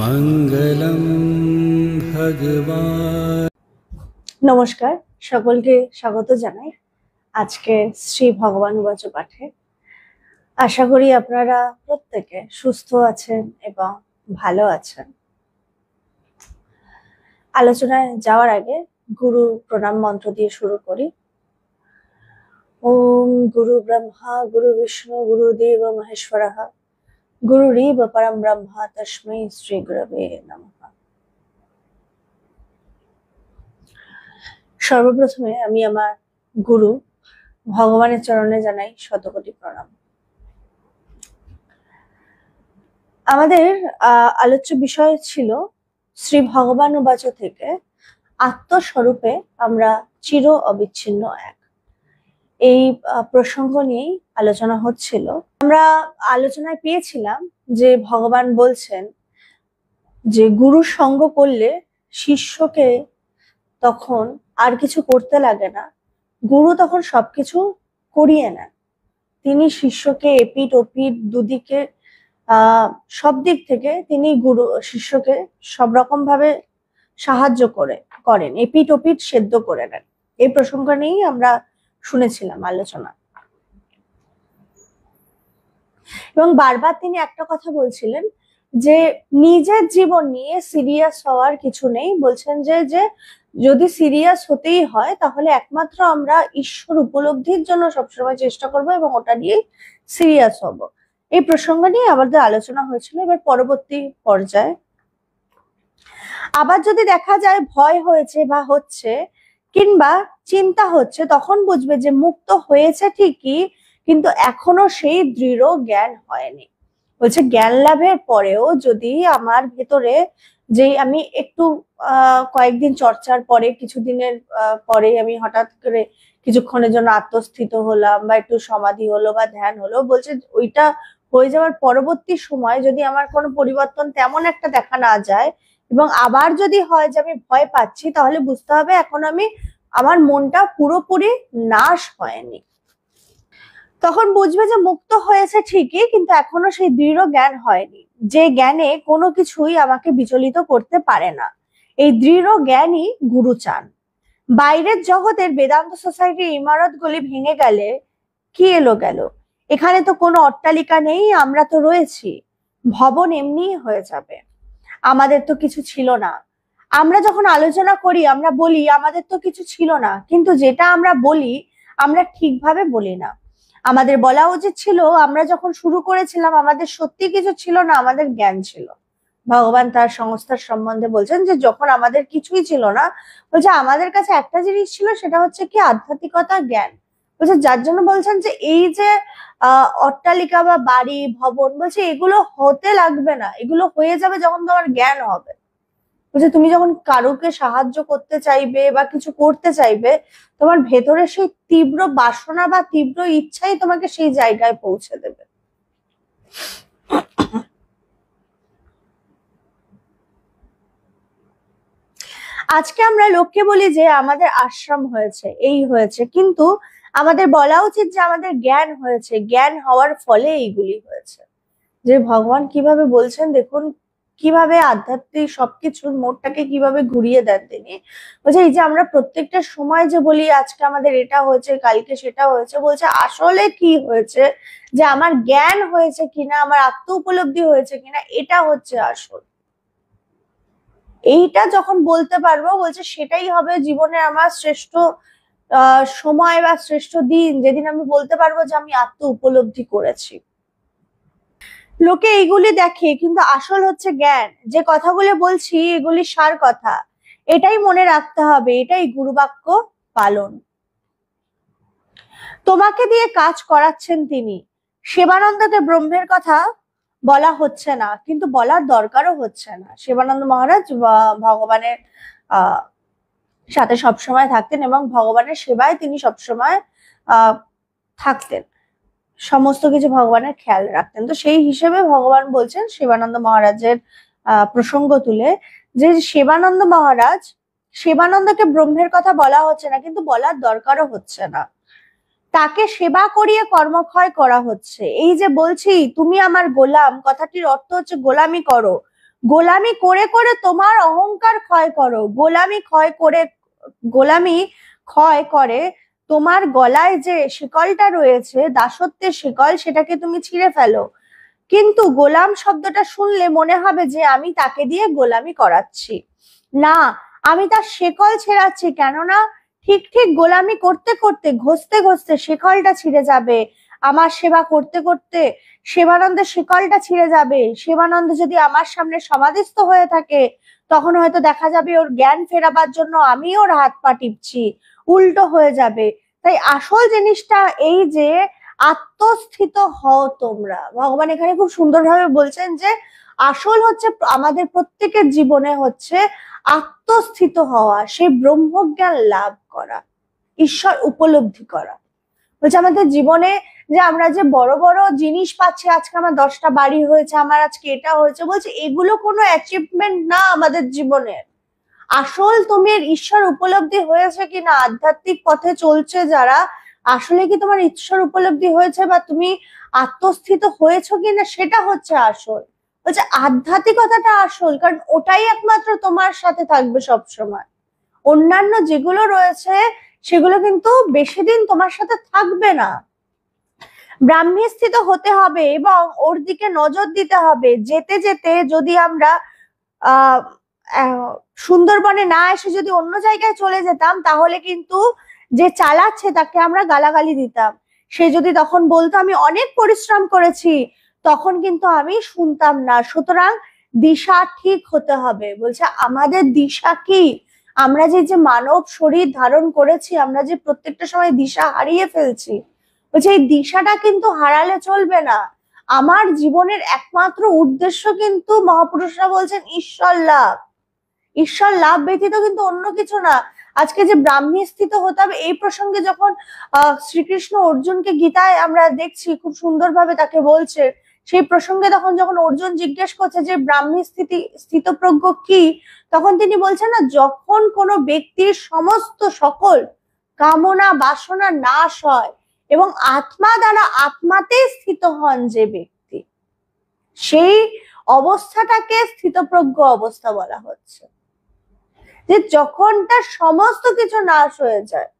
মঙ্গলম ভগবান। নমস্কার, সকলকে স্বাগত জানাই আজকে শ্রী ভগবান বাচ পাঠে। আশা করি আপনারা প্রত্যেকে সুস্থ আছেন এবং ভালো আছেন। আলোচনায় যাওয়ার আগে গুরু প্রণাম মন্ত্র দিয়ে শুরু করি। ওম গুরু ব্রহ্মা গুরু বিষ্ণু গুরুদেব মহেশ্বরঃ গুরুরেব পরম ব্রহ্মা তস্मै শ্রী গুরবে নমঃ। সর্বপ্রথমে আমি আমার গুরু ভগবানের চরণে জানাই শতকোটি প্রণাম। আমাদের আলোচ্য বিষয় ছিল শ্রী ভগবান বাচ থেকে আত্মস্বরূপে আমরা চির অবিচ্ছিন্ন এক। এই প্রসঙ্গ নিয়েই আলোচনা হচ্ছিল। আমরা আলোচনায় পেয়েছিলাম যে ভগবান বলছেন যে গুরু সঙ্গ করলে শিষ্যকে তখন আর কিছু করতে লাগে না, গুরু তখন সবকিছু করিয়ে নেন। তিনি শিষ্যকে এপিঠ ওপিঠ দুদিকে সব দিক থেকে তিনি গুরু শিষ্যকে সব রকম ভাবে সাহায্য করেন, এপিঠ ওপিঠ সেদ্ধ করে নেন। এই প্রসঙ্গ নিয়েই আমরা শুনেছিলাম আলোচনা। এবং বারবার তিনি একটা কথা বলছিলেন যে নিজের জীবন নিয়ে সিরিয়াস হওয়ার কিছু নেই। বলছেন যে যদি সিরিয়াস হতেই হয় তাহলে একমাত্র আমরা ঈশ্বর উপলব্ধির জন্য সবসময় চেষ্টা করব এবং ওটা নিয়ে সিরিয়াস হব। এই প্রসঙ্গ নিয়ে আমাদের আলোচনা হয়েছিল। এবার পরবর্তী পর্যায়ে আবার যদি দেখা যায় ভয় হয়েছে বা হচ্ছে কিংবা চিন্তা হচ্ছে, তখন বুঝবে যে মুক্ত হয়েছে ঠিকই, কিন্তু এখনো সেই দৃঢ় জ্ঞান হয়নি। বলছে জ্ঞান লাভের পরেও যদি আমার ভেতরে যে আমি একটু কয়েকদিন চর্চার পরে কিছুদিনের পরে আমি হঠাৎ করে কিছুক্ষণের জন্য আত্মস্থিত হলাম বা একটু সমাধি হলো বা ধ্যান হলো, বলছে ওইটা হয়ে যাওয়ার পরবর্তী সময় যদি আমার কোনো পরিবর্তন তেমন একটা দেখা না যায় এবং আবার যদি হয় যে আমি ভয় পাচ্ছি, তাহলে বুঝতে হবে এখন আমার মনটা পুরোপুরি নাশ হয়নি। তখন বুঝবে যে মুক্ত হয়েছে ঠিকই, কিন্তু এখনো সেই দৃঢ় জ্ঞান হয়নি, যে জ্ঞানে কোনো কিছুই আমাকে বিচলিত করতে পারে না। এই দৃঢ় জ্ঞানই গুরু চান। বাইরের জগতের বেদান্ত সোসাইটির ইমারতগুলি ভেঙে গেলে কি এলো গেল, এখানে তো কোনো অট্টালিকা নেই, আমরা তো রয়েছি, ভবন এমনি হয়ে যাবে। আমাদের তো কিছু ছিল না। আমরা যখন আলোচনা করি আমরা বলি আমাদের তো কিছু ছিল না, কিন্তু যেটা আমরা বলি আমরা ঠিকভাবে বলি না। আমাদের বলা উচিত ছিল আমরা যখন শুরু করেছিলাম আমাদের সত্যি কিছু ছিল না, আমাদের জ্ঞান ছিল। ভগবান তার সংস্থার সম্বন্ধে বলছেন যে যখন আমাদের কিছুই ছিল না, বলছে আমাদের কাছে একটা জিনিস ছিল, সেটা হচ্ছে কি আধ্যাত্মিকতা, জ্ঞান। বলছে যার জন্য বলছেন যে এই যে অট্টালিকা বা বাড়ি ভবন, বলছে এগুলো হতে লাগবে না, এগুলো হয়ে যাবে যখন তোমার জ্ঞান হবে। বলছে তুমি যখন কারোকে সাহায্য করতে চাইবে বা কিছু করতে চাইবে, তোমার ভেতরে সেই তীব্র বাসনা বা তীব্র ইচ্ছাই তোমাকে সেই জায়গায় পৌঁছে দেবে। আজকে আমরা লোককে বলি যে আমাদের আশ্রম হয়েছে, এই হয়েছে, কিন্তু আমাদের বলা উচিত যে আমাদের জ্ঞান হয়েছে, জ্ঞান হওয়ার ফলে এইগুলি হয়েছে। যে ভগবান কিভাবে বলছেন দেখুন, কিভাবে আধ্যাত্মিক সবকিছুর মোড়টাকে কিভাবে ঘুরিয়ে দেন তিনি। বলছে এই যে আমরা প্রত্যেকটা সময় যে বলি আজকে আমাদের এটা হয়েছে কালকে সেটা হয়েছে, বলছে আসলে কি হয়েছে যে আমার জ্ঞান হয়েছে কিনা, আমার আত্ম উপলব্ধি হয়েছে কিনা, এটা হচ্ছে আসল। এইটা যখন বলতে পারবো, বলছে সেটাই হবে জীবনে আমার শ্রেষ্ঠ সময় বা শ্রেষ্ঠ দিন, যেদিন আমি বলতে পারবো যে আমি আত্ম উপলব্ধি করেছি। লোকে এইগুলি দেখে, কিন্তু আসল হচ্ছে জ্ঞান। যে কথাগুলো বলছি এগুলি সার কথা, এটাই মনে রাখতে হবে, এটাই গুরুবাক্য পালন। তোমাকে দিয়ে কাজ করাচ্ছেন তিনি। সেবানন্দকে ব্রহ্মের কথা বলা হচ্ছে না, কিন্তু বলার দরকারও হচ্ছে না। সেবানন্দ মহারাজ ভগবানের সাথে সবসময় থাকতেন এবং ভগবানের সেবায় তিনি সবসময় থাকতেন, সমস্ত কিছু ভগবানের খেয়াল রাখতেন। তো সেই হিসেবে ভগবান বলছেন সেবানন্দ মহারাজের প্রসঙ্গ তুলে যে সেবানন্দকে ব্রহ্মের কথা বলা হচ্ছে না, কিন্তু বলার দরকারও হচ্ছে না। তাকে সেবা করিয়ে কর্মক্ষয় করা হচ্ছে। এই যে বলছি তুমি আমার গোলাম, কথাটির অর্থ হচ্ছে গোলামি করো। গোলামি করে করে তোমার অহংকার ক্ষয় করো, গোলামি ক্ষয় করে তোমার গলায় যে শিকলটা রয়েছে, দাসত্বের শিকল, সেটাকে তুমি ছিঁড়ে ফেলো। কিন্তু গোলাম শব্দটা শুনলে মনে হবে যে আমি তাকে দিয়ে গোলামি করাচ্ছি, না, আমি তার শিকল ছেড়াচ্ছি। কেননা ঠিক ঠিক গোলামি করতে করতে, ঘষতে ঘষতে শিকলটা ছিঁড়ে যাবে। আমার সেবা করতে করতে সেবানন্দের শিকলটা ছিঁড়ে যাবে। সেবানন্দ যদি আমার সামনে সমাধিস্থ হয়ে থাকে, তখন হয়তো দেখা যাবে ওর জ্ঞান ফেরাবার জন্য আমি ওর হাত পা টিপছি, উল্টো হয়ে যাবে। তাই আসল জিনিসটা এই যে আত্মস্থিত হও তোমরা। ভগবান এখানে খুব সুন্দরভাবে বলছেন যে আসল হচ্ছে আমাদের প্রত্যেকের জীবনে হচ্ছে আত্মস্থিত হওয়া, সেই ব্রহ্মজ্ঞান লাভ করা, ঈশ্বর উপলব্ধি করা। বলছে আমাদের জীবনে যে আমরা যে বড় বড় জিনিস পাচ্ছি, আজকে আমার 10টা বাড়ি হয়েছে, আমার আজকে এটা হয়েছে, বলছে এগুলো কোনো অ্যাচিভমেন্ট না আমাদের জীবনের। আসল তুমি ঈশ্বর উপলব্ধি হয়েছে কিনা, আধ্যাত্মিক পথে চলছে যারা, আসলে কি তোমার ঈশ্বর উপলব্ধি হয়েছে বা তুমি আত্মস্থিত হয়েছো কিনা, সেটা হচ্ছে আসল। বলছে আধ্যাত্মিকতাটা আসল, কারণ ওটাই একমাত্র তোমার সাথে থাকবে সব সময়। অন্যান্য যেগুলো রয়েছে সেগুলো কিন্তু বেশি দিন তোমার সাথে থাকবে না। ব্রাহ্মী স্থিত হতে হবে এবং ওর দিকে নজর দিতে হবে। যেতে যেতে যদি আমরা আহ সুন্দরবনে না এসে যদি অন্য জায়গায় চলে যেতাম, তাহলে কিন্তু যে চালাচ্ছে তাকে আমরা গালাগালি দিতাম। সে যদি তখন বলতো আমি অনেক পরিশ্রম করেছি, তখন কিন্তু আমি শুনতাম না। সুতরাং দিশা ঠিক হতে হবে। বলছে আমাদের দিশা কি? আমরা যে মানব শরীর ধারণ করেছি, আমরা যে প্রত্যেকটা সময় দিশা হারিয়ে ফেলছি, বলছে এই দিশাটা কিন্তু হারালে চলবে না। আমার জীবনের একমাত্র উদ্দেশ্য কিন্তু মহাপুরুষরা বলছেন ঈশ্বর লাভ। ঈশ্বর লাভ ব্যতীত কিন্তু অন্য কিছু না। আজকে যে ব্রাহ্মী স্থিত হতে হবে, এই প্রসঙ্গে যখন শ্রীকৃষ্ণ অর্জুনকে গীতায় আমরা দেখছি খুব সুন্দরভাবে তাকে বলছে, সেই প্রসঙ্গে তখন যখন অর্জুন জিজ্ঞেস করছে যে ব্রাহ্মী স্থিতপ্রজ্ঞ কি, তখন তিনি বলছেন না, যখন কোনো ব্যক্তির সমস্ত সকল কামনা বাসনা নাশ হয় এবং আত্মা দ্বারা আত্মাতেই স্থিত হন যে ব্যক্তি, সেই অবস্থাটাকে স্থিতপ্রজ্ঞ অবস্থা বলা হচ্ছে। যে যখন তার সমস্ত কিছু নাশ হয়ে যায়,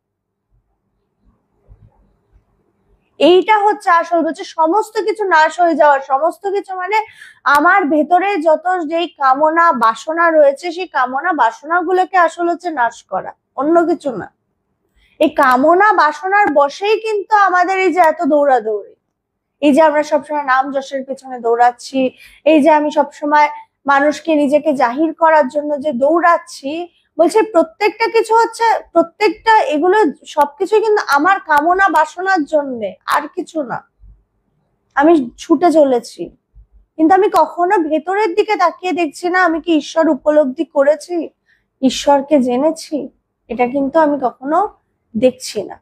এইটা হচ্ছে আসল। বলছে সমস্ত কিছু নাশ হয়ে যাওয়ার, সমস্ত কিছু মানে আমার ভেতরে যত যেই কামনা বাসনা রয়েছে, সেই কামনা বাসনা গুলোকে আসল হচ্ছে নাশ করা, অন্য কিছু না। এই কামনা বাসনার বশেই কিন্তু আমাদের এই যে এত দৌড়াদৌড়ি, এই যে আমরা সবসময় নাম যশের পেছনে দৌড়াচ্ছি, এই যে আমি সবসময় মানুষকে নিজেকে জাহির করার জন্য যে দৌড়াচ্ছি, বলছে প্রত্যেকটা কিছু হচ্ছে, প্রত্যেকটা এগুলো সবকিছু কিন্তু আমার কামনা বাসনার জন্য, আর কিছু না। আমি ছুটে চলেছি, কিন্তু আমি কখনো ভেতরের দিকে তাকিয়ে দেখছি না আমি কি ঈশ্বর উপলব্ধি করেছি, ঈশ্বরকে জেনেছি, এটা কিন্তু আমি কখনো দেখছি না।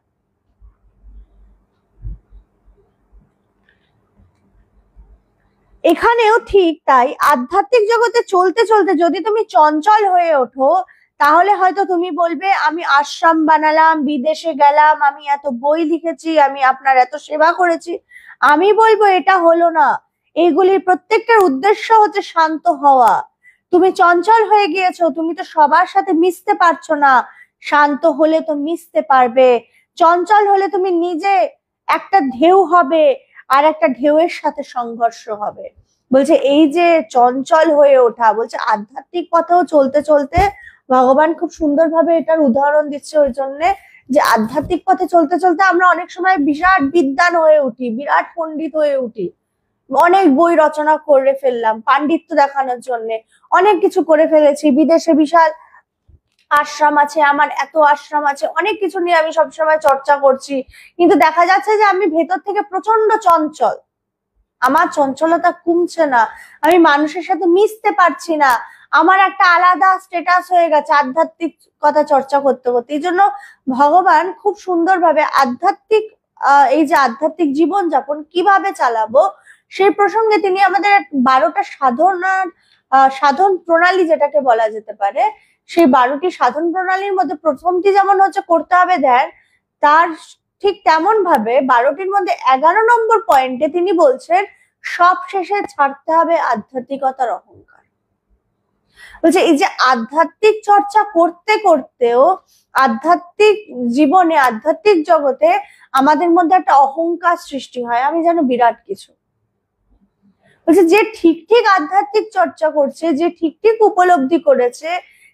এখানেও ঠিক তাই, আধ্যাত্মিক জগতে চলতে চলতে যদি তুমি চঞ্চল হয়ে ওঠো, তাহলে হয়তো তুমি বলবে আমি আশ্রম বানালাম, বিদেশে গেলাম, আমি এত বই লিখেছি, আমি আপনার এত সেবা করেছি। আমি বলবো এটা হলো না। এইগুলির প্রত্যেকটার উদ্দেশ্য হচ্ছে শান্ত হওয়া। তুমি চঞ্চল হয়ে গিয়েছো, তুমি তো সবার সাথে মিশতে পারছো না। শান্ত হলে তো মিশতে পারবে। চঞ্চল হলে তুমি নিজে একটা ঢেউ হবে, আর একটা ঢেউয়ের সাথে সংঘর্ষ হবে। বলছে এই যে চঞ্চল হয়ে ওঠা, বলছে আধ্যাত্মিক পথেও চলতে চলতে, ভগবান খুব সুন্দরভাবে এটার উদাহরণ দিচ্ছে ওই জন্যে যে আধ্যাত্মিক পথে চলতে চলতে আমরা অনেক সময় বিরাট বিদ্বান হয়ে উঠি, বিরাট পণ্ডিত হয়ে উঠি, অনেক বই রচনা করে ফেললাম পাণ্ডিত্য দেখানোর জন্য, অনেক কিছু করে ফেলেছি, বিদেশে বিশাল আশ্রম আছে, আমার এত আশ্রম আছে, অনেক কিছু নিয়ে আমি সবসময় চর্চা করছি, কিন্তু দেখা যাচ্ছে যে আমি ভেতর থেকে প্রচন্ড চঞ্চল, আমার চঞ্চলতা কমছে না, আমি মানুষের সাথে মিশতে পারছি না, আমার একটা আলাদা স্ট্যাটাস হয়ে গেছে আধ্যাত্মিক কথা চর্চা করতে করতে। এই জন্য ভগবান খুব সুন্দরভাবে আধ্যাত্মিক এই যে আধ্যাত্মিক জীবন যাপন কিভাবে চালাবো, সেই প্রসঙ্গে তিনি আমাদের 12টা সাধন প্রণালী যেটাকে বলা যেতে পারে, সেই 12টি সাধন প্রণালীর মধ্যে প্রথমটি যেমন হচ্ছে করতে হবে ধ্যান, তার ঠিক তেমন ভাবে 12টির মধ্যে 11 নম্বর পয়েন্টে তিনি বলছেন সব শেষে ছাড়তে হবে আধ্যাত্মিকতার অহংকার। বলছে এই যে আধ্যাত্মিক চর্চা করতে করতেও আধ্যাত্মিক জীবনে, আধ্যাত্মিক জগতে আমাদের মধ্যে একটা অহংকার সৃষ্টি হয়, আমি যেন বিরাট কিছু। বলছে যে ঠিক ঠিক আধ্যাত্মিক চর্চা করছে, যে ঠিক ঠিক উপলব্ধি করেছে,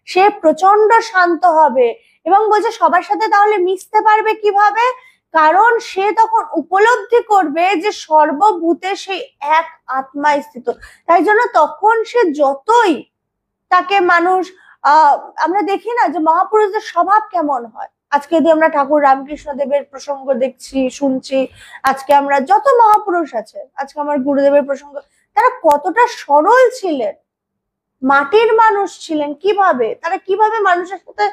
সে প্রচন্ড শান্ত হবে। এবং বলছে সবার সাথে তাহলে মিশতে পারবে কিভাবে? কারণ সে তখন উপলব্ধি করবে যে সর্বভূতে সেই এক আত্মায় স্থিত। তাই জন্য তখন সে যতই তাকে মানুষ আমরা দেখি না যে মহাপুরুষদের স্বভাব কেমন হয়। আজকে যদি আমরা ঠাকুর রামকৃষ্ণ দেবের প্রসঙ্গ দেখছি, শুনছি, আজকে আমরা যত মহাপুরুষ আছে, আজকে আমার গুরুদেবের প্রসঙ্গ, তারা কতটা সরল ছিলেন, মাটির মানুষ ছিলেন। কিভাবে তারা কিভাবে মানুষের সাথে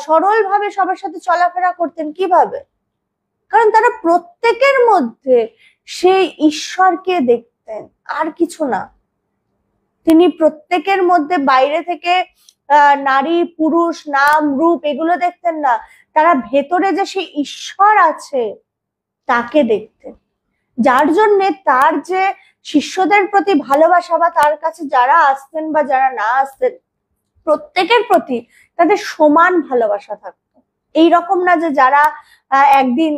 সরল ভাবে সবার সাথে চলাফেরা করতেন, কিভাবে? কারণ তারা প্রত্যেকের মধ্যে সেই ঈশ্বরকে দেখতেন, আর কিছু না। তিনি প্রত্যেকের মধ্যে বাইরে থেকে নারী পুরুষ নাম রূপ এগুলো দেখতেন না, তারা ভেতরে যে সেই ঈশ্বর আছে তাকে দেখতেন। যার জন্যে তার যে শিষ্যদের প্রতি ভালোবাসা, বা তার কাছে যারা আসতেন বা যারা না আসতেন, প্রত্যেকের প্রতি তাদের সমান ভালোবাসা থাকতো। এইরকম না যে যারা একদিন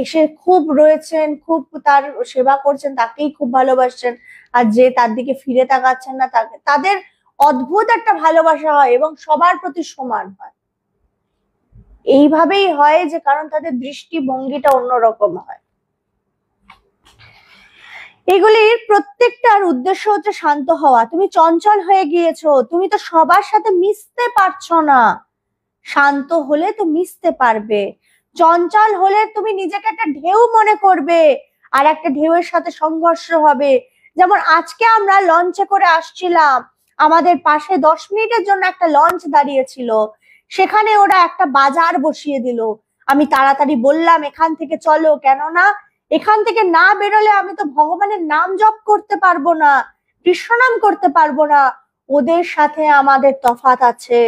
এসে খুব রয়েছেন, খুব তার সেবা করছেন, তাকেই খুব ভালোবাসছেন, আর যে তার দিকে ফিরে তাকাচ্ছেন না তাকে, তাদের অদ্ভুত একটা ভালোবাসা হয় এবং সবার প্রতি সমান হয়। এইভাবেই হয় যে কারণ তাদের দৃষ্টিভঙ্গিটা অন্যরকম হয়। এগুলির প্রত্যেকটার উদ্দেশ্য হচ্ছে শান্ত হওয়া। তুমি চঞ্চল হয়ে গিয়েছো, তুমি তো সবার সাথে মিশতে পারছো না। শান্ত হলে তো মিশতে পারবে। চঞ্চল হলে তুমি নিজেকে একটা ঢেউ মনে করবে, আর একটা ঢেউয়ের সাথে সংঘর্ষ হবে। যেমন আজকে আমরা লঞ্চে করে আসছিলাম, আমাদের পাশে 10 মিনিটের জন্য একটা লঞ্চ দাঁড়িয়েছিল, সেখানে ওরা একটা বাজার বসিয়ে দিল। আমি তাড়াতাড়ি বললাম এখান থেকে চলো, কেননা এখান থেকে না বেরোলে আমি তো ভগবানের নাম জপ করতে পারবো না, কৃষ্ণ নাম করতে পারবো না। ওদের সাথে আমাদের তফাৎ আছে,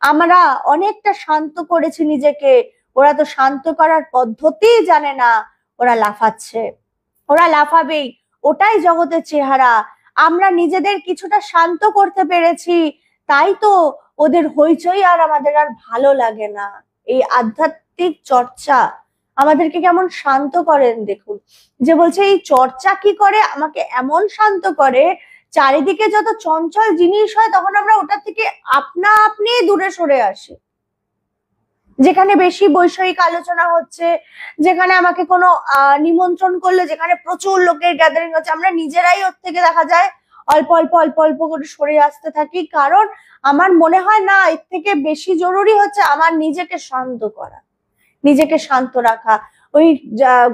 আমরা অনেকটা শান্ত করেছি নিজেকে, ওরা তো শান্ত করার পদ্ধতি জানে না, ওরা লাফাচ্ছে, ওরা লাফাবেই, ওটাই জগতের চেহারা। আমরা নিজেদের কিছুটা শান্ত করতে পেরেছি, তাই তো ওদের হইচই আর আমাদের আর ভালো লাগে না। এই আধ্যাত্মিক চর্চা আমাদেরকে কেমন শান্ত করেন দেখুন। যে বলছে এই চর্চা কি করে, আমাকে এমন শান্ত করে, চারিদিকে যত চঞ্চল জিনিস হয় তখন আমরা ওটা থেকে আপনা আপনি দূরে সরে আসি। যেখানে বেশি বৈষয়িক আলোচনা হচ্ছে, যেখানে আমাকে কোনো নিমন্ত্রণ করলে, যেখানে প্রচুর লোকের গ্যাদারিং হচ্ছে, আমরা নিজেরাই ওর থেকে দেখা যায় অল্প অল্প অল্প অল্প করে সরে আসতে থাকি। কারণ আমার মনে হয় না, এর থেকে বেশি জরুরি হচ্ছে আমার নিজেকে শান্ত করা, নিজেকে শান্ত রাখা। ওই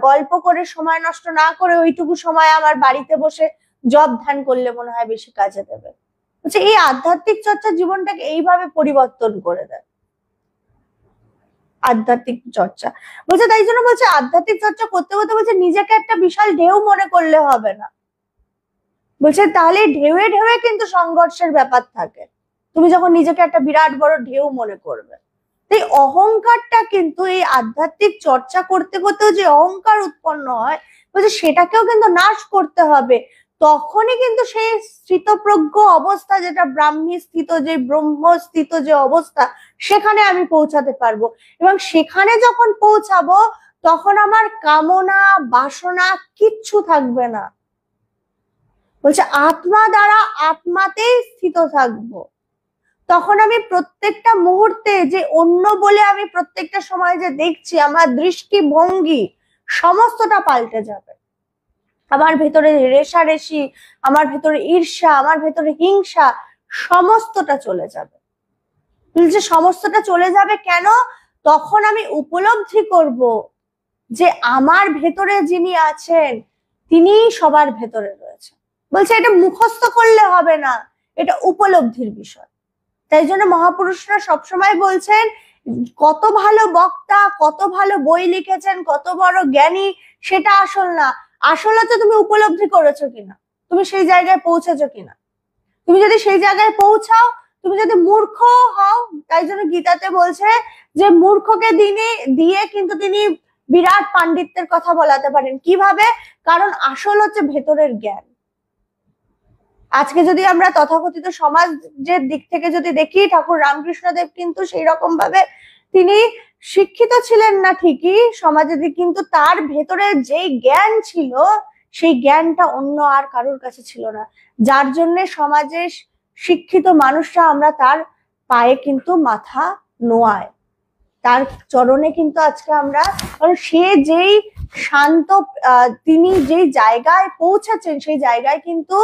গল্প করে সময় নষ্ট না করে ওইটুকু সময় আমার বাড়িতে বসে জব ধ্যান করলে মনে হয় বেশি কাজে দেবে। হচ্ছে এই আধ্যাত্মিক চর্চা জীবনটাকে এইভাবে পরিবর্তন করে দেয়। আধ্যাত্মিক চর্চা বলছে, তাই জন্য বলছে আধ্যাত্মিক চর্চা করতে করতে বলছে নিজেকে একটা বিশাল ঢেউ মনে করলে হবে না। বলছে তাহলে ঢেউয়ে ঢেউয়ে কিন্তু সংঘর্ষের ব্যাপার থাকে, তুমি যখন নিজেকে একটা বিরাট বড় ঢেউ মনে করবে। এই অহংকারটা কিন্তু এই আধ্যাত্মিক চর্চা করতে করতেও যে অহংকার উৎপন্ন হয়, বলছে সেটাকেও কিন্তু নাশ করতে হবে। তখনই কিন্তু সেই স্থিতপ্রজ্ঞ অবস্থা, যেটা ব্রাহ্মী স্থিত, যে ব্রহ্ম স্থিত যে অবস্থা, সেখানে আমি পৌঁছাতে পারবো। এবং সেখানে যখন পৌঁছাবো তখন আমার কামনা বাসনা কিচ্ছু থাকবে না। বলছে আত্মা দ্বারা আত্মাতেই স্থিত থাকবো। তখন আমি প্রত্যেকটা মুহূর্তে যে অন্য বলে আমি প্রত্যেকটা সময় যে দেখছি, আমার দৃষ্টিভঙ্গি সমস্তটা পাল্টে যাবে। আমার ভেতরে রেষারেষি, আমার ভেতরে ঈর্ষা, আমার ভেতরে হিংসা, সমস্তটা চলে যাবে। যে সমস্তটা চলে যাবে কেন? তখন আমি উপলব্ধি করব যে আমার ভেতরে যিনি আছেন তিনি সবার ভেতরে রয়েছে। বলছে এটা মুখস্থ করলে হবে না, এটা উপলব্ধির বিষয়। তাই জন্য মহাপুরুষরা সবসময় বলছেন, কত ভালো বক্তা, কত ভালো বই লিখেছেন, কত বড় জ্ঞানী, সেটা আসল না। আসল হচ্ছে তুমি উপলব্ধি করেছো কিনা, তুমি সেই জায়গায় পৌঁছেছো কিনা। তুমি যদি সেই জায়গায় পৌঁছাও, তুমি যদি মূর্খ হও, তাই জন্য গীতাতে বলছে যে মূর্খকে দিয়ে কিন্তু তিনি বিরাট পাণ্ডিত্যের কথা বলাতে পারেন। কিভাবে? কারণ আসল হচ্ছে ভেতরের জ্ঞান, আজকে যদি আমরা তথাকথিত সমাজের দিক থেকে যদি দেখি, ঠাকুর রামকৃষ্ণদেব কিন্তু সেই রকম ভাবে তিনি শিক্ষিত ছিলেন না ঠিকই সমাজে, কিন্তু তার ভেতরে যেই জ্ঞান ছিল সেই জ্ঞানটা অন্য আর কারোর কাছে ছিল না, যার জন্য সমাজের শিক্ষিত মানুষরা আমরা তার পায়ে কিন্তু মাথা নোয়ায়, তার চরণে কিন্তু আজকে আমরা, কারণ সে যেই শান্ত, তিনি যেই জায়গায় পৌঁছেছেন সেই জায়গায় কিন্তু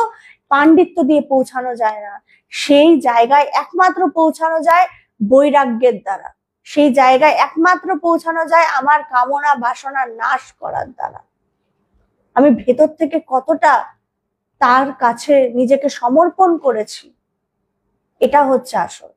পাণ্ডিত্য দিয়ে পৌঁছানো যায় না, সেই জায়গায় একমাত্র পৌঁছানো যায় বৈরাগ্যের দ্বারা, সেই জায়গায় একমাত্র পৌঁছানো যায় আমার কামনা বাসনা নাশ করার দ্বারা। আমি ভেতর থেকে কতটা তার কাছে নিজেকে সমর্পণ করেছি, এটা হচ্ছে আসল।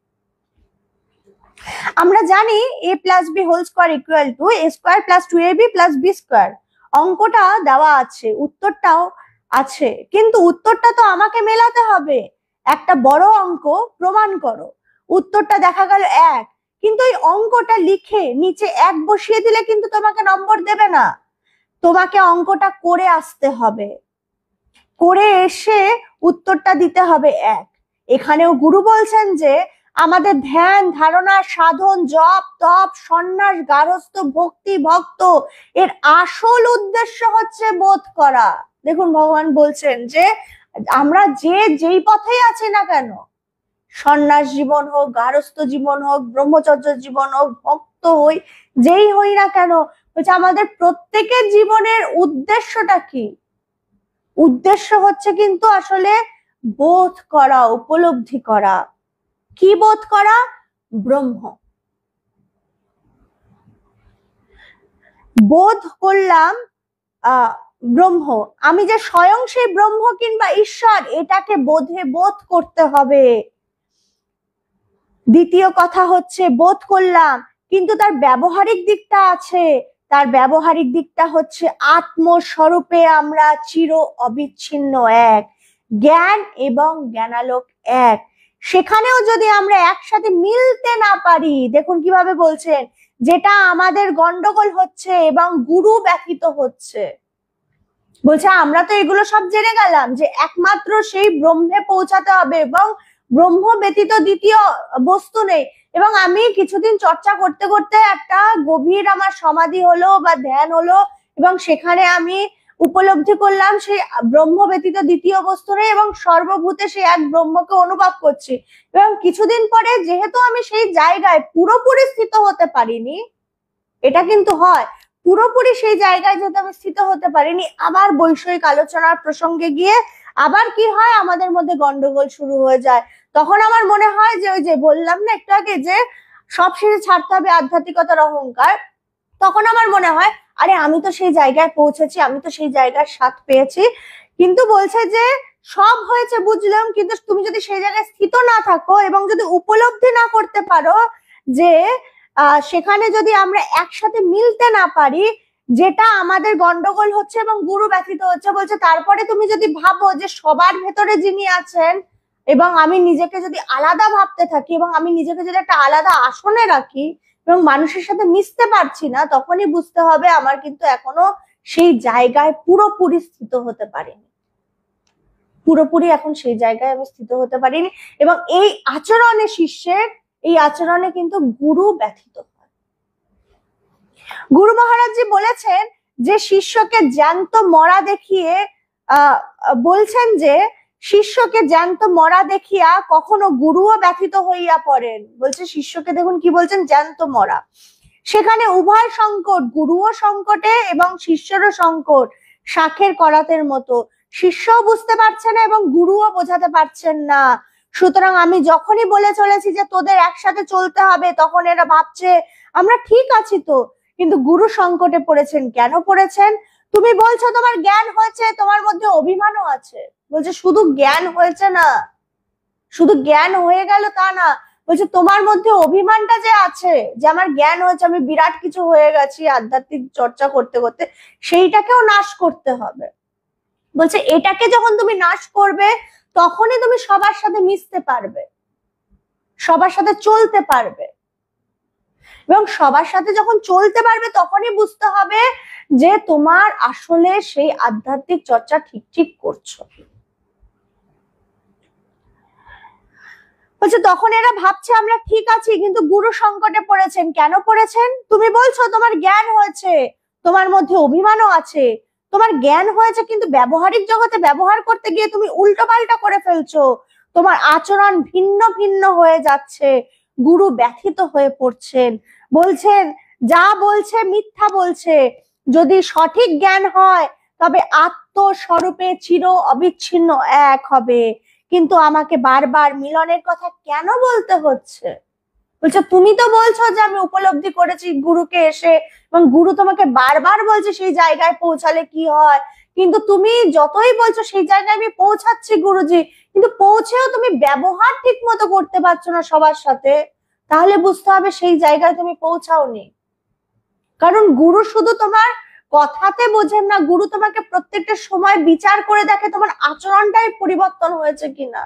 আমরা জানি a plus B whole square equal to a square plus 2ab plus B square, অঙ্কটা দেওয়া আছে, উত্তরটাও আছে, কিন্তু উত্তরটা তো আমাকে মেলাতে হবে, একটা বড় অঙ্ক প্রমাণ করো, উত্তরটা দেখা গেল 1, কিন্তু এই অঙ্কটা লিখে নিচে 1 বসিয়ে দিলে কিন্তু তোমাকে নম্বর দেবে না, তোমাকে অঙ্কটা করে আসতে হবে, করে এসে উত্তরটা দিতে হবে 1। এখানেও গুরু বলছেন যে আমাদের ধ্যান ধারণা সাধন জপ তপ সন্ন্যাস গারস্থ ভক্তি ভক্ত এর আসল উদ্দেশ্য হচ্ছে বোধ করা। দেখুন ভগবান বলছেন যে আমরা যেই পথেই আছি না কেন, সন্ন্যাস জীবন হোক, গারস্থ জীবন হোক, ব্রহ্মচর্য জীবন হোক, ভক্ত হই, যেই হই না কেন, বলছে আমাদের প্রত্যেকের জীবনের উদ্দেশ্যটা কি? উদ্দেশ্য হচ্ছে কিন্তু আসলে বোধ করা, উপলব্ধি করা। কি বোধ করা? ব্রহ্ম। বোধ করলাম ব্রহ্ম, আমি যে স্বয়ং সেই ব্রহ্ম কিংবা ঈশ্বর, এটাকে বোধ করতে হবে। দ্বিতীয় কথা হচ্ছে বোধ করলাম, কিন্তু তার ব্যবহারিক দিকটা আছে, তার ব্যবহারিক দিকটা হচ্ছে আত্মস্বরূপে আমরা চির অবিচ্ছিন্ন এক, জ্ঞান এবং জ্ঞানালোক এক, সেখানেও যদি আমরা একসাথে মিলতে না পারি, দেখুন কিভাবে বলছেন, যেটা আমাদের গন্ডগোল হচ্ছে এবং গুরু ব্যথিত হচ্ছে, বলছে আমরা তো এগুলো সব জেনে গেলাম যে একমাত্র সেই ব্রহ্মে পৌঁছাতে হবে এবং ব্রহ্ম ব্যতীত দ্বিতীয় বস্তু নেই, এবং আমি কিছুদিন চর্চা করতে করতে একটা গভীর আমার সমাধি হলো বা ধ্যান হলো, এবং সেখানে আমি উপলব্ধি করলাম সেই ব্রহ্ম ব্যতীত দ্বিতীয় বস্তু নেই এবং সর্বভূতে সেই এক ব্রহ্মকে অনুভব করছি, এবং কিছুদিন পরে যেহেতু আমি সেই জায়গায় পুরোপুরি স্থিত হতে পারিনি, এটা কিন্তু হয়, পুরোপুরি সেই জায়গায় যেহেতু আমি স্থিত হতে পারিনি, আবার বৈষয়িক আলোচনার প্রসঙ্গে গিয়ে আবার কি হয়, আমাদের মধ্যে গন্ডগোল শুরু হয়ে যায়। তখন আমার মনে হয় যে ওই যে বললাম না একটু আগে যে সব শেষে ছাড়তে হবে আধ্যাত্মিকতার অহংকার, তখন আমার মনে হয় আরে আমি তো সেই জায়গায় পৌঁছেছি, আমি তো সেই জায়গার স্বাদ পেয়েছি, কিন্তু বলছে যে সব হয়েছে বুঝলাম, কিন্তু তুমি যদি সেই জায়গায় স্থিত না থাকো এবং যদি উপলব্ধি না করতে পারো যে সেখানে যদি আমরা একসাথে মিলতে না পারি, যেটা আমাদের গন্ডগোল হচ্ছে এবং গুরু ব্যথিত হচ্ছে, বলছে তারপরে তুমি যদি ভাবো যে সবার ভেতরে যিনি আছেন এবং আমি নিজেকে যদি আলাদা ভাবতে থাকি এবং আমি নিজেকে যদি একটা আলাদা আসনে রাখি এবং মানুষের সাথে মিশতে পারছি না, তখনই বুঝতে হবে আমার কিন্তু এখনো সেই জায়গায় পুরোপুরি স্থিত হতে পারিনি, পুরোপুরি এখন সেই জায়গায় আমি স্থিত হতে পারিনি, এবং এই আচরণে শিষ্যের, এই আচরণে কিন্তু গুরু ব্যথিত হয়। গুরু মহারাজজি বলেছেন যে শিষ্যকে জ্যান্ত মরা দেখিয়ে বলছেন যে শিষ্যকে জ্যান্ত মরা দেখিয়া কখনো গুরুও ব্যথিত হইয়া পড়েন, বলছে শিষ্যকে দেখুন কি বলছেন, জ্যান্ত মরা, সেখানে উভয় সংকট, গুরুও সংকটে এবং শিষ্যেরও সংকট, শাখের করাতের মতো, শিষ্যও বুঝতে পারছে না এবং গুরুও বোঝাতে পারছেন না, সুতরাং আমি যখনই বলে চলেছি যে তোদের একসাথে চলতে হবে, তখন এরা ভাবছে আমরা ঠিক আছি তো, কিন্তু গুরু সংকটে পড়েছেন। কেন পড়েছেন? তুমি বলছো তোমার জ্ঞান হয়েছে, তোমার মধ্যে অভিমানও আছে, বলছে শুধু জ্ঞান হয়েছে না, শুধু জ্ঞান হয়ে গেল তা না, বলছে তোমার মধ্যে অভিমানটা যে আছে যে আমার জ্ঞান হয়েছে, আমি বিরাট কিছু হয়ে গেছি আধ্যাত্মিক চর্চা করতে করতে, সেইটাকেও নাশ করতে হবে। বলছে এটাকে যখন তুমি নাশ করবে তখনই তুমি সবার সাথে মিশতে পারবে, সবার সাথে চলতে পারবে, এবং সবার সাথে যখন চলতে পারবে তখনই বুঝতে হবে যে তোমার আসলে সেই আধ্যাত্মিক চর্চা ঠিক ঠিক করছো। বলছে তখন এরা ভাবছে আমরা ঠিক আছি, কিন্তু গুরু সংকটে পড়েছেন। কেন পড়েছেন? তুমি বলছো তোমার জ্ঞান হয়েছে, তোমার মধ্যে অভিমানও আছে, তোমার জ্ঞান হয়েছে, কিন্তু ব্যবহারিক জগতে ব্যবহার করতে গিয়ে তুমি উল্টো পাল্টা করে ফেলছো, তোমার আচরণ ভিন্ন ভিন্ন হয়ে যাচ্ছে। গুরু ব্যথিত হয়ে পড়ছেন, বলছেন যা বলছে মিথ্যা বলছে। যদি সঠিক জ্ঞান হয় তবে আত্মস্বরূপে চির অবিচ্ছিন্ন এক হবে, কিন্তু আমাকে বারবার মিলনের কথা কেন বলতে হচ্ছে? বলছে তুমি তো বলছো যে আমি উপলব্ধি করেছি গুরুকে এসে, এবং গুরু তোমাকে বারবার বলছে সেই জায়গায় পৌঁছালে কি হয়, কিন্তু তুমি যতই বলছো সেই জায়গায় আমি পৌঁছাচ্ছি গুরুজি, কিন্তু পৌঁছেও তুমি ব্যবহার ঠিক মতো করতে পারছো না সবার সাথে, তাহলে বুঝতে হবে সেই জায়গায় তুমি পৌঁছাওনি। কারণ গুরু শুধু তোমার কথাতে বোঝেন না, গুরু তোমাকে প্রত্যেকটা সময় বিচার করে দেখে তোমার আচরণটাই পরিবর্তন হয়েছে কিনা।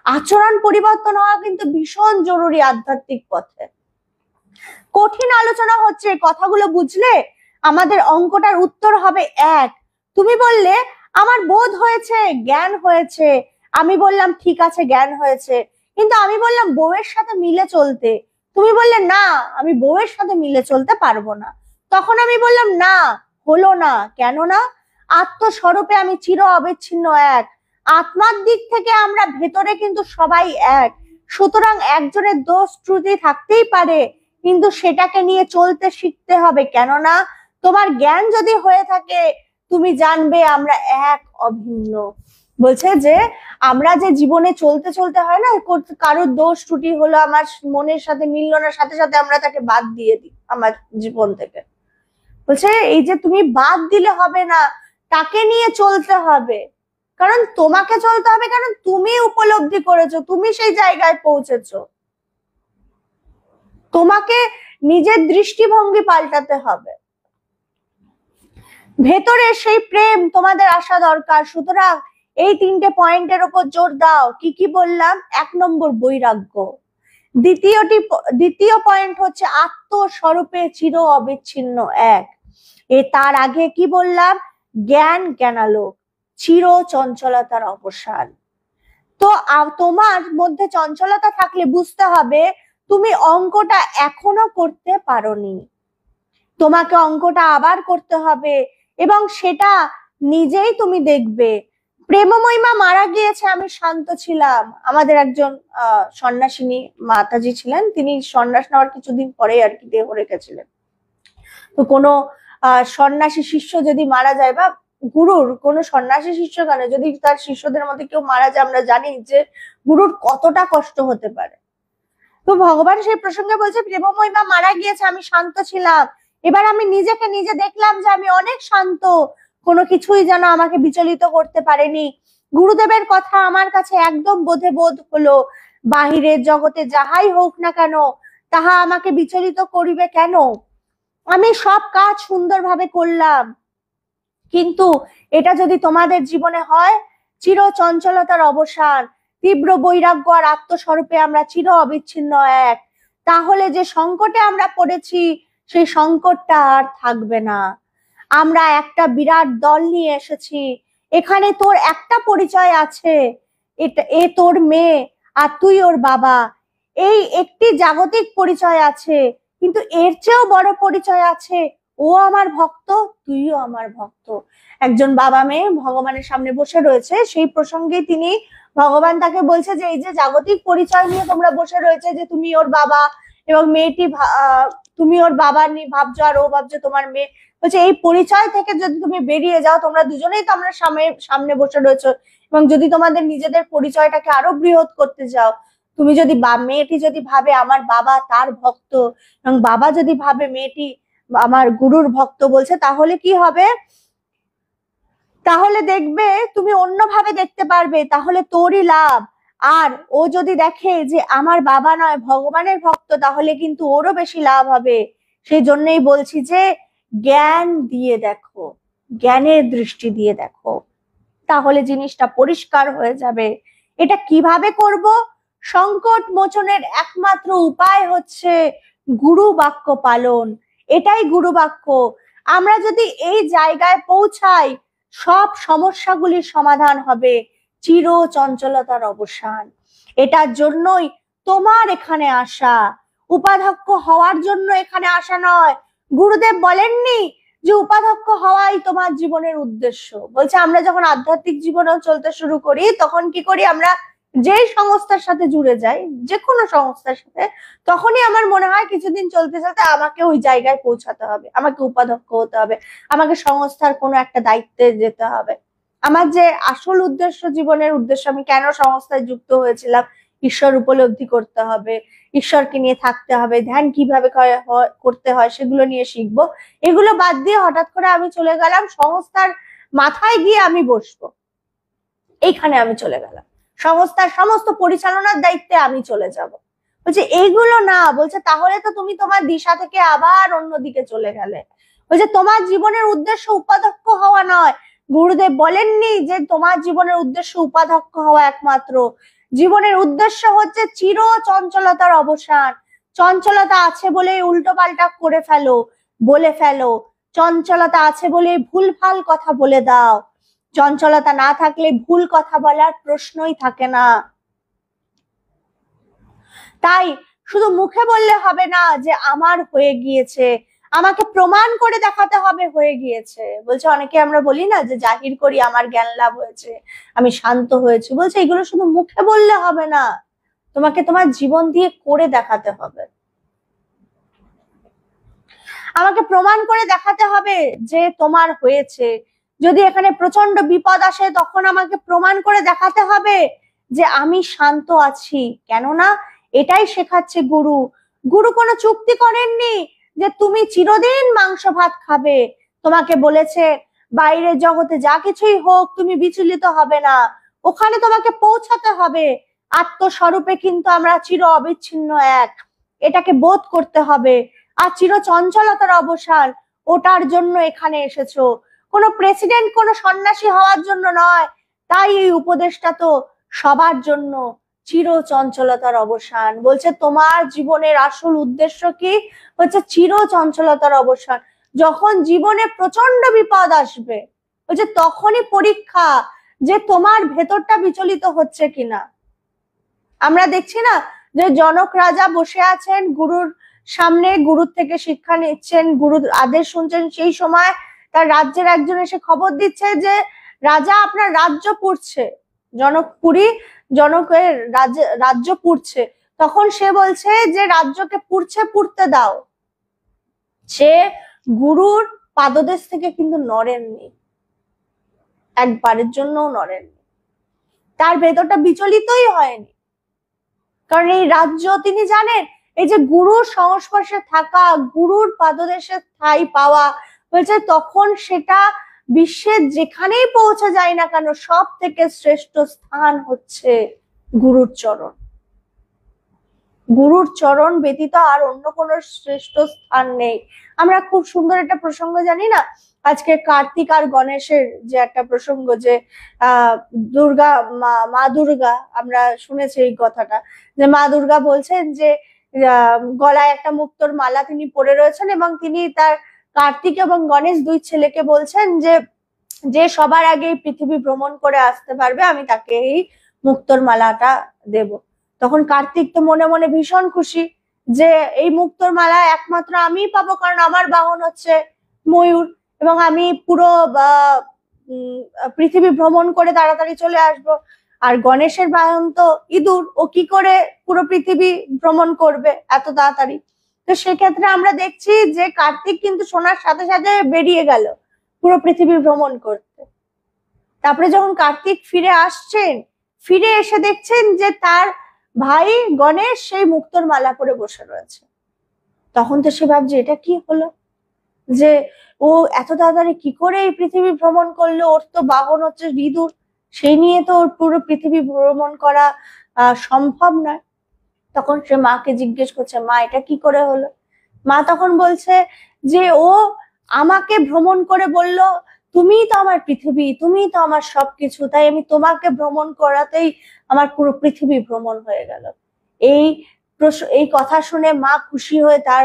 আচরণ পরিবর্তন হওয়া কিন্তু ভীষণ জরুরি আধ্যাত্মিক পথে। কঠিন আলোচনা হচ্ছে, কথাগুলো বুঝলে আমাদের অঙ্কটার উত্তর হবে এক। তুমি বললে আমার বোধ হয়েছে, জ্ঞান হয়েছে, আমি বললাম ঠিক আছে জ্ঞান হয়েছে, কিন্তু আমি বললাম বউয়ের সাথে মিলে চলতে, তুমি বললে না আমি বউয়ের সাথে মিলে চলতে পারবো না। তখন আমি বললাম না, হলো না, কেন না? আত্মস্বরূপে আমি চির অবিচ্ছিন্ন এক, আত্মার দিক থেকে আমরা ভেতরে কিন্তু সবাই এক। সুতরাং একজনের দোষ ত্রুটি থাকতেই পারে, কিন্তু সেটাকে নিয়ে চলতে শিখতে হবে। কেননা তোমার জ্ঞান যদি হয়ে থাকে তুমি জানবে আমরা এক, অভিন্ন। বলছে যে আমরা যে জীবনে চলতে চলতে হয় না, কারোর দোষ ত্রুটি হলো, আমার মনের সাথে মিললো না, সাথে সাথে আমরা তাকে বাদ দিয়ে দিই আমার জীবন থেকে। বলছে এই যে তুমি বাদ দিলে হবে না, তাকে নিয়ে চলতে হবে। কারণ তোমাকে চলতে হবে, কারণ তুমি উপলব্ধি করেছো, তুমি সেই জায়গায় পৌঁছেছো। তোমাকে নিজের দৃষ্টিভঙ্গি পাল্টাতে হবে, ভেতরে সেই প্রেম তোমাদের আসা দরকার। সুতরাং এই তিনটে পয়েন্টের উপর জোর দাও। কি কি বললাম? 1 নম্বর বৈরাগ্য, দ্বিতীয় পয়েন্ট হচ্ছে আত্মস্বরূপে চির অবিচ্ছিন্ন এক, তার আগে কি বললাম? জ্ঞান জ্ঞানালোক, চির চঞ্চলতার অবসান। তো তোমার মধ্যে চঞ্চলতা থাকলে বুঝতে হবে তুমি অঙ্কটা এখনো করতে পারোনি, তোমাকে অঙ্কটা আবার করতে হবে, এবং সেটা নিজেই তুমি দেখবে। প্রেমময়ী মা মারা গিয়েছে, আমি শান্ত ছিলাম। আমাদের একজন সন্ন্যাসিনী মাতাজি ছিলেন, তিনি সন্ন্যাস নেওয়ার কিছুদিন পরে আর কি দেহ রেখেছিলেন। তো কোনো সন্ন্যাসী শিষ্য যদি মারা যায়, বা গুরুর কোনো সন্ন্যাসী শিষ্য কেন, যদি তার শিষ্যদের মধ্যে কেউ মারা যায়, আমরা জানি যে গুরুর কতটা কষ্ট হতে পারে। তো ভগবান সেই প্রসঙ্গে বলছে প্রেমময়ী মা মারা গিয়েছে, আমি শান্ত ছিলাম, এবার আমি নিজেকে নিজে দেখলাম যে আমি অনেক শান্ত, কোনো কিছুই যেন আমাকে বিচলিত করতে পারেনি। গুরুদেবের কথা আমার কাছে একদম বোধ হলো, বাহিরের জগতে যাহাই হোক না কেন তাহা আমাকে বিচলিত করিবে কেন? আমি সব কাজ সুন্দরভাবে করলাম, কিন্তু এটা যদি তোমাদের জীবনে হয় চির চঞ্চলতার অবসান, তীব্র বৈরাগ্য আর আত্মস্বরূপে আমরা চির অবিচ্ছিন্ন এক, তাহলে যে সংকটে আমরা পড়েছি সেই সংকটটা আর থাকবে না। আমরা একটা বিরাট দল নিয়ে এসেছি, এখানে তোর একটা পরিচয় আছে, এ তোর মেয়ে আর তুই ওর বাবা, এই একটি জাগতিক পরিচয় আছে, কিন্তু এর চেয়েও বড় পরিচয় আছে, ও আমার ভক্ত, তুইও আমার ভক্ত। একজন বাবা মেয়ে ভগবানের সামনে বসে রয়েছে, সেই প্রসঙ্গে তিনি ভগবান তাকে বলছে যে এই যে জাগতিক পরিচয় নিয়ে তোমরা বসে রয়েছে, যে তুমি ওর বাবা এবং মেয়েটি তুমি ওর বাবা নিয়ে ভাবছো আর ও ভাবছো তোমার মেয়ে, বলছে এই পরিচয় থেকে যদি তুমি বেরিয়ে যাও, তোমরা দুজনেই তো আমরা সামনে বসে রয়েছো, এবং যদি তোমাদের নিজেদের পরিচয়টাকে আরো বৃহৎ করতে যাও, তুমি যদি মেয়েটি যদি ভাবে আমার বাবা তার ভক্ত, এবং বাবা যদি ভাবে মেয়েটি আমার গুরুর ভক্ত, বলছে তাহলে কি হবে? তাহলে দেখবে তুমি অন্যভাবে দেখতে পারবে, তাহলে তোরই লাভ। আর ও যদি দেখে যে আমার বাবা নয় ভগবানের ভক্ত, তাহলে কিন্তু ওরও বেশি লাভ হবে। সেই জন্যই বলছি যে জ্ঞান দিয়ে দেখো, জ্ঞানের দৃষ্টি দিয়ে দেখো, তাহলে জিনিসটা পরিষ্কার হয়ে যাবে। এটা কিভাবে করব? সংকট মোচনের একমাত্র উপায় হচ্ছে গুরু বাক্য পালন, এটাই গুরু বাক্য। আমরা যদি এই জায়গায় পৌঁছাই, সব সমস্যাগুলির সমাধান হবে, চির চঞ্চলতার অবসান। এটার জন্যই তোমার এখানে আসা, উপাধ্যক্ষ হওয়ার জন্য এখানে আসা নয়। গুরুদেব বলেননি যে উপাধ্যক্ষ হওয়াই তোমার জীবনের উদ্দেশ্য। বলছে আমরা যখন আধ্যাত্মিক জীবনেও চলতে শুরু করি তখন কি করি, আমরা যেই সংস্থার সাথে জুড়ে যাই, যে কোনো সংস্থার সাথে, তখনই আমার মনে হয় কিছুদিন চলতে চলতে আমাকে ওই জায়গায় পৌঁছাতে হবে, আমাকে উপাধ্যক্ষ হতে হবে, আমাকে সংস্থার কোনো একটা দায়িত্বে যেতে হবে। আমার যে আসল উদ্দেশ্য, জীবনের উদ্দেশ্য, আমি কেন সংস্থায় যুক্ত হয়েছিলাম, ঈশ্বর উপলব্ধি করতে হবে, ঈশ্বরকে নিয়ে থাকতে হবে, ধ্যান কিভাবে করতে হয় সেগুলো নিয়ে শিখবো। এগুলো বাদ দিয়ে হঠাৎ করে আমি চলে গেলাম সংস্থার মাথায় গিয়ে আমি বসবো, এইখানে আমি চলে গেলাম, সংস্থার সমস্ত পরিচালনার দায়িত্বে আমি চলে যাব। বলছে এইগুলো না, বলছে তাহলে তো তুমি তোমার দিশা থেকে আবার অন্যদিকে চলে গেলে। বলছে তোমার জীবনের উদ্দেশ্য উপাধ্যক্ষ হওয়া নয়। গুরুদেব বলেননি যে তোমার জীবনের উদ্দেশ্য উপাধ্যক্ষ হওয়া একমাত্র। জীবনের উদ্দেশ্য হচ্ছে চির চঞ্চলতার অবসান। চঞ্চলতা আছে বলে উল্টো পাল্টা করে ফেলো, বলে ফেলো, চঞ্চলতা আছে বলে ভুলভাল কথা বলে দাও, চঞ্চলতা না থাকলে ভুল কথা বলার প্রশ্নই থাকে না। তাই শুধু মুখে বললে হবে না যে আমার হয়ে গিয়েছে, আমাকে প্রমাণ করে দেখাতে হবে হয়ে গিয়েছে। বলছে অনেকে আমরা বলি না যে জাহির করি আমার জ্ঞান লাভ হয়েছে, আমি শান্ত হয়েছি। বলছে এগুলো শুধু মুখে বললে হবে না, তোমাকে তোমার জীবন দিয়ে করে দেখাতে হবে। আমাকে প্রমাণ করে দেখাতে হবে যে তোমার হয়েছে। যদি এখানে প্রচন্ড বিপদ আসে তখন আমাকে প্রমাণ করে দেখাতে হবে যে আমি শান্ত আছি। কেননা এটাই শেখাচ্ছে গুরু। গুরু কোনো চুক্তি করেননি যে তুমি চিরদিন মাংস ভাত খাবে। তোমাকে বলেছে বাইরের জগতে যা কিছুই হোক তুমি বিচলিত হবে না, ওখানে তোমাকে পৌঁছাতে হবে। আত্মস্বরূপে কিন্তু আমরা চির অবিচ্ছিন্ন এক, এটাকে বোধ করতে হবে। আর চির চঞ্চলতার অবসান, ওটার জন্য এখানে এসেছো। কোনো প্রেসিডেন্ট, কোনো সন্ন্যাসী হওয়ার জন্য নয়। তাই এই উপদেশটা তো সবার জন্য, চির চঞ্চলতার অবসান। বলছে তোমার জীবনের আসল উদ্দেশ্য কি, হচ্ছে চির চঞ্চলতার অবসান। যখন জীবনে প্রচন্ড বিপদ আসবে, বলছে তখনই পরীক্ষা যে তোমার ভেতরটা বিচলিত হচ্ছে কিনা। আমরা দেখছি না যে জনক রাজা বসে আছেন গুরুর সামনে, গুরুর থেকে শিক্ষা নিচ্ছেন, গুরুর আদেশ শুনছেন। সেই সময় তার রাজ্যের একজন এসে খবর দিচ্ছে যে রাজা আপনার রাজ্য পুড়ছে, জনকপুরী জনকের রাজ্য পুড়ছে। তখন সে বলছে যে রাজ্যকে পুড়ছে, পুড়তে দাও। সে গুরুর পাদদেশ থেকে কিন্তু নড়েননি, একবারের জন্যও নড়েননি, তার ভেতরটা বিচলিতই হয়নি। কারণ এই রাজ্য তিনি জানেন, এই যে গুরুর সংস্পর্শে থাকা, গুরুর পাদদেশে ঠাঁই পাওয়া, বলছে তখন সেটা বিশ্বের যেখানেই পৌঁছে যায় না কেন সব থেকে শ্রেষ্ঠ স্থান হচ্ছে গুরুর চরণ। গুরুর চরণ ব্যতীত আর অন্য কোনো শ্রেষ্ঠ স্থান নেই। আমরা খুব সুন্দর একটা প্রসঙ্গ জানি না, আজকে কার্তিক আর গণেশের যে একটা প্রসঙ্গ, যে দুর্গা মা দুর্গা, আমরা শুনেছি এই কথাটা, যে মা দুর্গা বলছেন যে গলায় একটা মুক্তোর মালা তিনি পরে রয়েছেন এবং তিনি তার কার্তিক এবং গণেশ দুই ছেলেকে বলছেন যে যে সবার আগে পৃথিবী ভ্রমণ করে আসতে পারবে আমি তাকে এই মুক্তোর মালাটা দেব। তখন কার্তিক তো মনে মনে ভীষণ খুশি যে এই মুক্তোর মালা একমাত্র আমিই পাবো, কারণ আমার বাহন হচ্ছে ময়ূর এবং আমি পুরো পৃথিবী ভ্রমণ করে তাড়াতাড়ি চলে আসব। আর গণেশের বাহন তো ইঁদুর, ও কি করে পুরো পৃথিবী ভ্রমণ করবে এত তাড়াতাড়ি। তো সেক্ষেত্রে আমরা দেখছি যে কার্তিক কিন্তু শোনার সাথে সাথে বেরিয়ে গেল পুরো পৃথিবী ভ্রমণ করতে। তারপরে যখন কার্তিক ফিরে আসছেন, ফিরে এসে দেখছেন যে তার ভাই গণেশ সেই মুক্তোর মালা পরে বসে রয়েছে। তখন তো সে ভাবছে এটা কি হলো, যে ও এত তাড়াতাড়ি কি করে এই পৃথিবী ভ্রমণ করলো, ওর তো বাহন হচ্ছে ইঁদুর, সেই নিয়ে তো ওর পুরো পৃথিবী ভ্রমণ করা সম্ভব নয়। তখন সে মাকে জিজ্ঞেস করছে মা এটা কি করে হলো। মা তখন বলছে যে ও আমাকে ভ্রমণ করে বলল তুমিই তো আমার পৃথিবী, তুমিই তো আমার সবকিছু, তাই আমি তোমাকে ভ্রমণ করাতেই আমার পুরো পৃথিবী ভ্রমণ হয়ে গেল। এই কথা শুনে মা খুশি হয়ে তার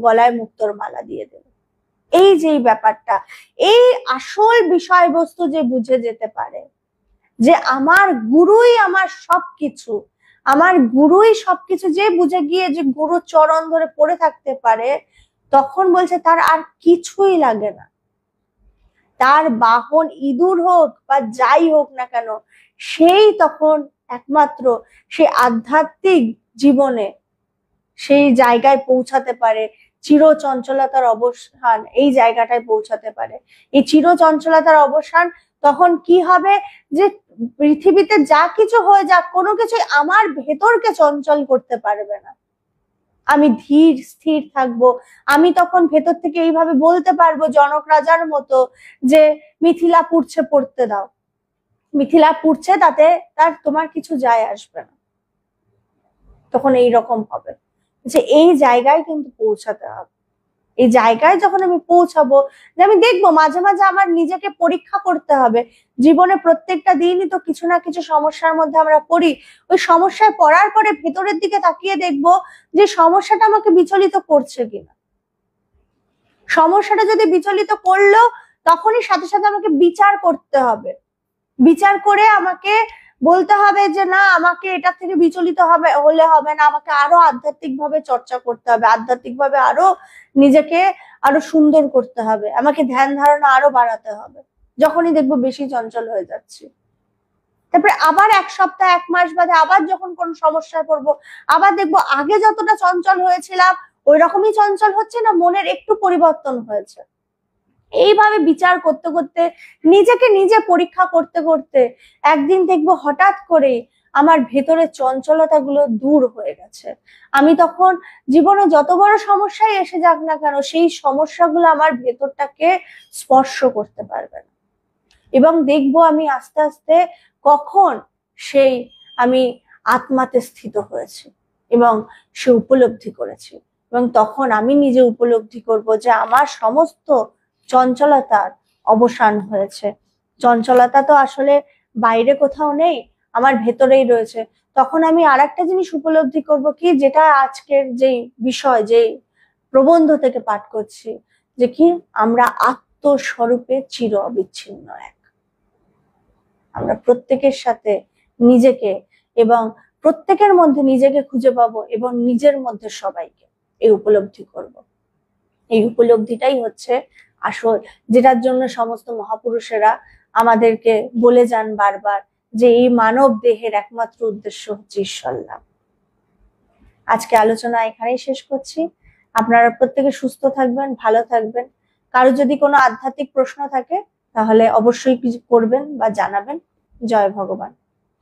গলায় মুক্তোর মালা দিয়ে দিল। এই যে ব্যাপারটা, এই আসল বিষয়বস্তু যে বুঝে যেতে পারে যে আমার গুরুই আমার সবকিছু, আমার গুরুই সবকিছু, যে বুঝে গিয়ে যে গুরু চরণ ধরে পড়ে থাকতে পারে, তখন বলছে তার আর কিছুই লাগে না। তার বাহন ইঁদুর হোক বা যাই হোক না কেন, সেই তখন একমাত্র সে আধ্যাত্মিক জীবনে সেই জায়গায় পৌঁছাতে পারে, চিরচঞ্চলতার অবসান এই জায়গাটায় পৌঁছাতে পারে। এই চিরচঞ্চলতার অবসান তখন কি হবে, যে পৃথিবীতে যা কিছু হয়ে যাক, কোনো কিছুই আমার ভেতরকে চঞ্চল করতে পারবে না। আমি ধীর স্থির থাকবো। আমি তখন ভেতর থেকে এইভাবে বলতে পারবো জনক রাজার মতো, যে মিথিলা পুড়ছে, পড়তে দাও, মিথিলা পুড়ছে, তাতে তার তোমার কিছু যায় আসবে না। তখন এই রকম হবে যে এই জায়গায় কিন্তু পৌঁছাতে হবে। এই জায়গায় যখন আমি পৌঁছাবো, যে আমি দেখবো মাঝে মাঝে আমার নিজেকে পরীক্ষা করতে হবে। জীবনে প্রত্যেকটা দিনই তো কিছু না কিছু সমস্যার মধ্যে আমরা পড়ি। ওই সমস্যায় পড়ার পরে ভেতরের দিকে তাকিয়ে দেখবো যে সমস্যাটা আমাকে বিচলিত করছে কিনা। সমস্যাটা যদি বিচলিত করলো, তখনই সাথে সাথে আমাকে বিচার করতে হবে। বিচার করে আমাকে বলতে হবে যে না, আমাকে এটা থেকে বিচলিত হলে হবে না, আমাকে আরো আধ্যাত্মিক ভাবে চর্চা করতে হবে, আধ্যাত্মিক ভাবে আরো নিজেকে আরো সুন্দর করতে হবে, আমাকে ধ্যান ধারণা আরো বাড়াতে হবে। যখনই দেখবো বেশি চঞ্চল হয়ে যাচ্ছি, তারপরে আবার 1 সপ্তাহ 1 মাস বাদে আবার যখন কোন সমস্যায় পড়বো, আবার দেখবো আগে যতটা চঞ্চল হয়েছিলাম ওই রকমই চঞ্চল হচ্ছে না, মনের একটু পরিবর্তন হয়েছে। এইভাবে বিচার করতে করতে, নিজেকে নিজে পরীক্ষা করতে করতে একদিন দেখবো হঠাৎ করে আমার ভেতরে চঞ্চলতা গুলো দূর হয়ে গেছে। আমি তখন জীবনে যত বড় সমস্যাই এসে যাক না কেন, সেই সমস্যাগুলো আমার ভেতরটাকে স্পর্শ করতে পারবে না। এবং দেখবো আমি আস্তে আস্তে কখন সেই আমি আত্মাতে স্থিত হয়েছি এবং সে উপলব্ধি করেছি। এবং তখন আমি নিজে উপলব্ধি করব যে আমার সমস্ত চঞ্চলতার অবসান হয়েছে। চঞ্চলতা তো আসলে বাইরে কোথাও নেই, আমার ভেতরেই রয়েছে। তখন আমি আরেকটা জিনিস উপলব্ধি করব কি, যেটা আজকের যেই বিষয়, যেই প্রবন্ধ থেকে পাঠ করছি, যে কি আমরা আত্মস্বরূপে চির অবিচ্ছিন্ন এক। আমরা প্রত্যেকের সাথে নিজেকে এবং প্রত্যেকের মধ্যে নিজেকে খুঁজে পাবো এবং নিজের মধ্যে সবাইকে এই উপলব্ধি করব। এই উপলব্ধিটাই হচ্ছে আসল, যেটার জন্য সমস্ত মহাপুরুষেরা আমাদেরকে বলে যান বারবার যে এই মানব দেহের একমাত্র উদ্দেশ্য হচ্ছে ঈশ্বর লাভ। আজকে আলোচনা এখানেই শেষ করছি। আপনারা প্রত্যেকে সুস্থ থাকবেন, ভালো থাকবেন। কারো যদি কোনো আধ্যাত্মিক প্রশ্ন থাকে তাহলে অবশ্যই কিছু করবেন বা জানাবেন। জয় ভগবান।